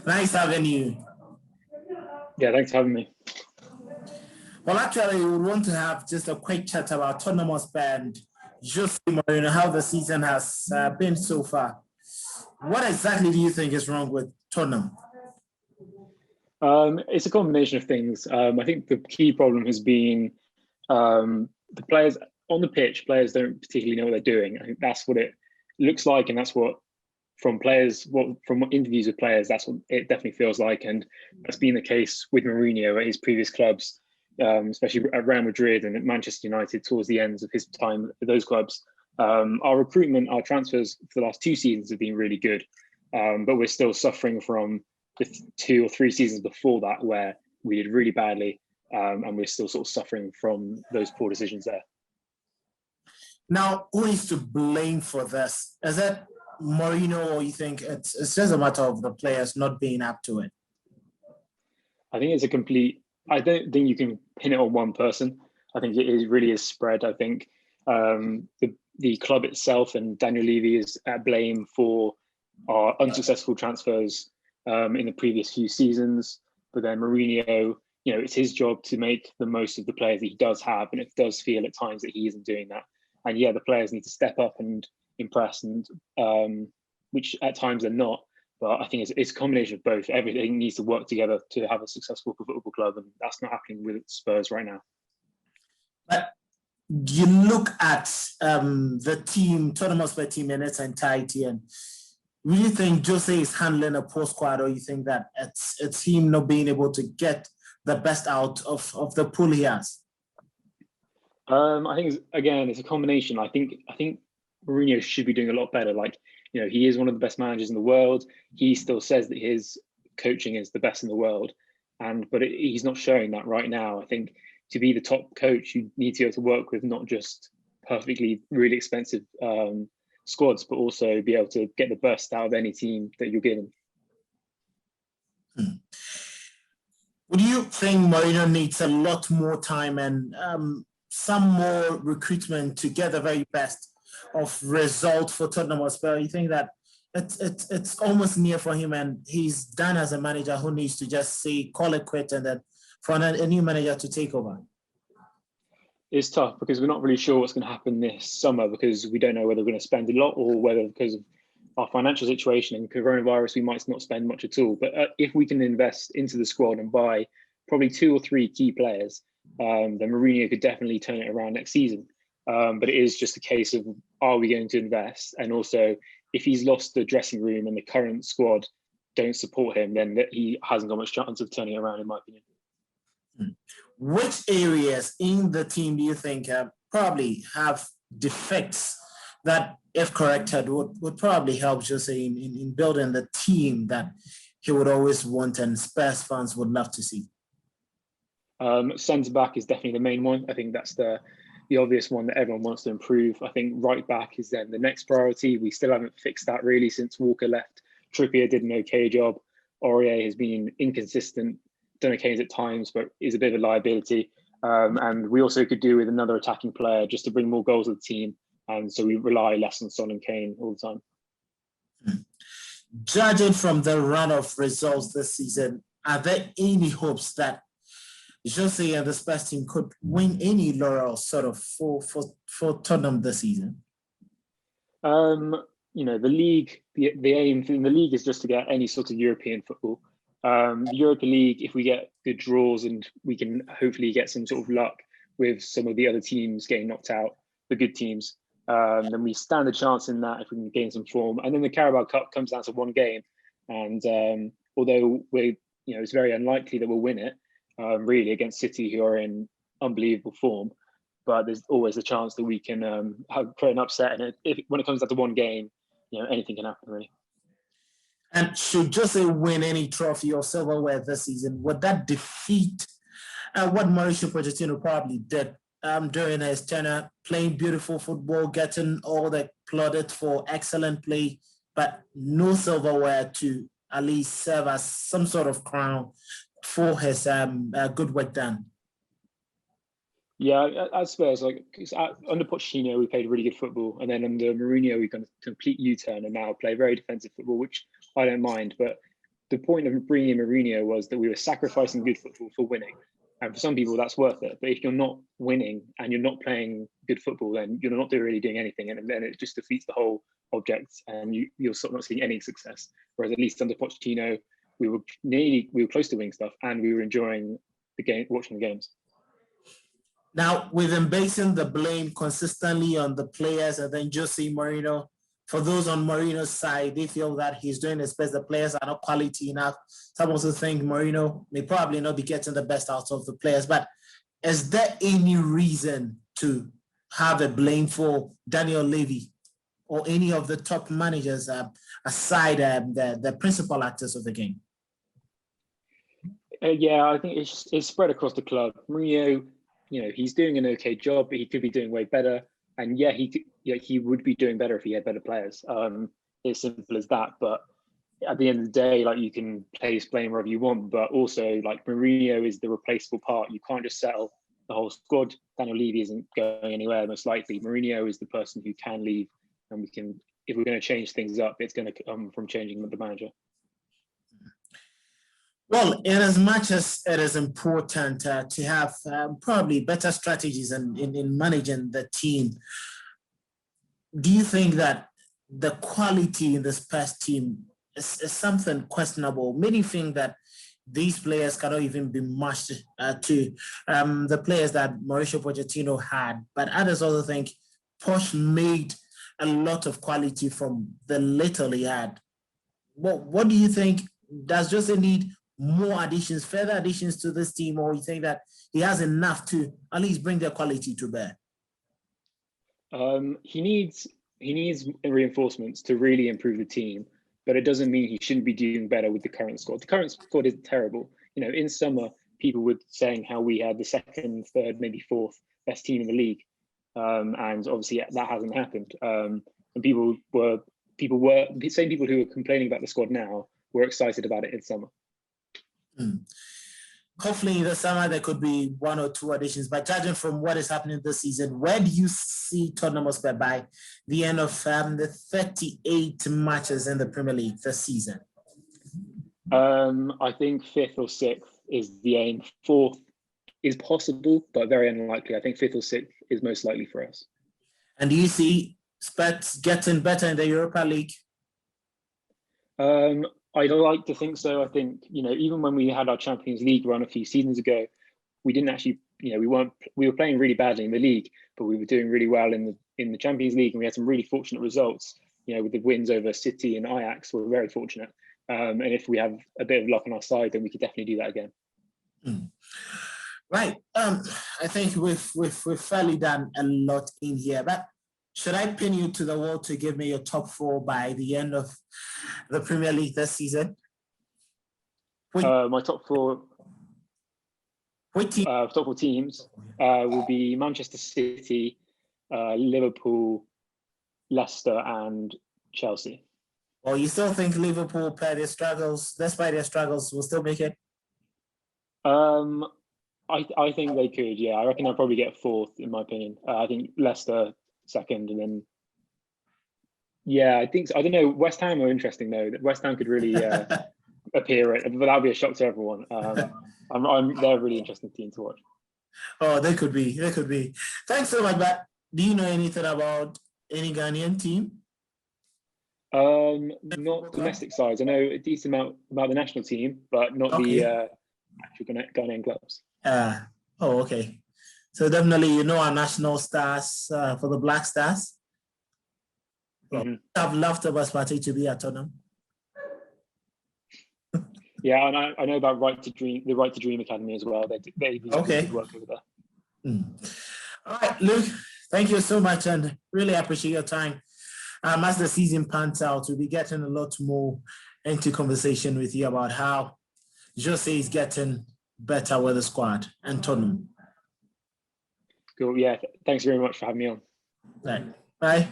Nice having you. Yeah, thanks for having me. Well, actually, we want to have just a quick chat about Tottenham Hotspur and Jose Mourinho, how the season has been so far. What exactly do you think is wrong with Tottenham? It's a combination of things. I think the key problem has been the players on the pitch. Players don't particularly know what they're doing. I think that's what it looks like, and that's what from interviews with players, that's what it definitely feels like, and that's been the case with Mourinho at his previous clubs, especially at Real Madrid and at Manchester United towards the ends of his time at those clubs. Our recruitment, our transfers for the last 2 seasons have been really good, but we're still suffering from the 2 or 3 seasons before that where we did really badly, and we're still sort of suffering from those poor decisions there. Now, who is to blame for this? Is it Mourinho, or you think it's just a matter of the players not being up to it? I think it's I don't think you can pin it on one person. I think it really is spread. I think the club itself and Daniel Levy is at blame for our unsuccessful transfers in the previous few seasons. But then Mourinho, it's his job to make the most of the players that he does have, and it does feel at times that he isn't doing that. And yeah, the players need to step up and impress, and which at times they're not. But I think it's a combination of both. Everything needs to work together to have a successful football club, and that's not happening with Spurs right now. But you look at the team, Tottenham Hotspur team in its entirety, and do you think Jose is handling a poor squad, or you think that it's him not being able to get the best out of the pool he has? I think it's a combination. I think Mourinho should be doing a lot better. He is one of the best managers in the world. He still says that his coaching is the best in the world, but he's not showing that right now. I think to be the top coach, you need to be able to work with not just perfectly really expensive squads, but also be able to get the best out of any team that you're given. Would you think Mourinho needs a lot more time and some more recruitment to get the very best of result for Tottenham Hotspur? You think that it's almost near for him, and he's done as a manager who needs to just say call it quit, and then for a new manager to take over? It's tough because we're not really sure what's going to happen this summer, because we don't know whether we're going to spend a lot or whether, because of our financial situation and coronavirus, we might not spend much at all. But if we can invest into the squad and buy probably 2 or 3 key players, then Mourinho could definitely turn it around next season. But it is just a case of, are we going to invest? And also, if he's lost the dressing room and the current squad don't support him, then he hasn't got much chance of turning it around, in my opinion. Which areas in the team do you think probably have defects that, if corrected, would probably help Jose in building the team that he would always want and Spurs fans would love to see? Centre back is definitely the main one. I think that's the obvious one that everyone wants to improve. I think right back is then the next priority. We still haven't fixed that really since Walker left. Trippier did an okay job. Aurier has been inconsistent, done okay at times, but is a bit of a liability. And we also could do with another attacking player just to bring more goals to the team. And so we rely less on Son and Kane all the time. Judging from the run of results this season, are there any hopes that Jose and the Spurs team could win any laurels sort of for Tottenham this season? The league, the aim in the league is just to get any sort of European football. The Europa League, if we get good draws and we can hopefully get some sort of luck with some of the other teams getting knocked out, the good teams, then we stand a chance in that if we can gain some form. And then the Carabao Cup comes down to one game, and although it's very unlikely that we'll win it, really, against City, who are in unbelievable form, but there's always a chance that we can create an upset. And when it comes down to one game, anything can happen, really. And should Jose win any trophy or silverware this season, would that defeat what Mauricio Pochettino probably did during his tenure, playing beautiful football, getting all the plaudits for excellent play, but no silverware to at least serve as some sort of crown for his good work done? Yeah, at Spurs, under Pochettino, we played really good football, and then under Mourinho, we've done a complete U-turn and now play very defensive football, which I don't mind. But the point of bringing in Mourinho was that we were sacrificing good football for winning. And for some people, that's worth it. But if you're not winning and you're not playing good football, then you're not really doing anything. And then it just defeats the whole object and you're sort of not seeing any success. Whereas at least under Pochettino, we were close to winning stuff and we were enjoying the game, watching the games. Now, with him basing the blame consistently on the players and then Jose Mourinho, for those on Mourinho's side, they feel that he's doing his best. The players are not quality enough. Some also think Mourinho may probably not be getting the best out of the players. But is there any reason to have a blame for Daniel Levy or any of the top managers aside the principal actors of the game? Yeah, I think it's spread across the club. Mourinho, he's doing an okay job, but he could be doing way better. And yeah, he would be doing better if he had better players. It's simple as that. But at the end of the day, like, you can blame wherever you want, but also like Mourinho is the replaceable part. You can't just settle the whole squad. Daniel Levy isn't going anywhere, most likely. Mourinho is the person who can leave, and we can, if we're going to change things up, it's going to come from changing the manager. Well, in as much as it is important to have probably better strategies in managing the team, do you think that the quality in this past team is something questionable? Many think that these players cannot even be matched to the players that Mauricio Pochettino had, but others also think Poch made a lot of quality from the little he had. What do you think? Does Jose need more additions, further additions to this team, or you think that he has enough to at least bring their quality to bear? He needs reinforcements to really improve the team, but it doesn't mean he shouldn't be doing better with the current squad. The current squad is terrible. In summer, people were saying how we had the second, third, maybe fourth best team in the league, and obviously that hasn't happened. And people were same people who are complaining about the squad now were excited about it in summer. Hopefully in the summer there could be one or two additions, but judging from what is happening this season, where do you see Tottenham Hotspur by the end of the 38 matches in the Premier League this season? I think 5th or 6th is the aim. 4th is possible, but very unlikely. I think 5th or 6th is most likely for us. And do you see Spurs getting better in the Europa League? I'd like to think so. I think, even when we had our Champions League run a few seasons ago, we didn't actually, we were playing really badly in the league, but we were doing really well in the Champions League, and we had some really fortunate results, with the wins over City and Ajax. We're very fortunate. And if we have a bit of luck on our side, then we could definitely do that again. Right. I think we've fairly done a lot in here, but should I pin you to the wall to give me your top 4 by the end of the Premier League this season? My top 4. Top 4 teams will be Manchester City, Liverpool, Leicester, and Chelsea. Well, you still think Liverpool, despite their struggles, will still make it? I think they could. Yeah, I reckon they'll probably get 4th, in my opinion. I think Leicester 2nd, and then I think so. I don't know. West Ham are interesting though. West Ham could really appear, but that would be a shock to everyone. They're a really interesting team to watch. Oh, they could be. Thanks so much. But do you know anything about any Ghanaian team? Not domestic sides. I know a decent amount about the national team, but not the actual Ghanaian clubs. Okay. So definitely, our national stars for the Black Stars. Well, I've loved the best party to be at Tottenham. Yeah, and I know about the Right to Dream Academy as well. They do good work over there. All right, Luke, thank you so much, and really appreciate your time. As the season pans out, we'll be getting a lot more into conversation with you about how Jose is getting better with the squad and Tottenham. Cool. Yeah. Thanks very much for having me on. Right. Bye.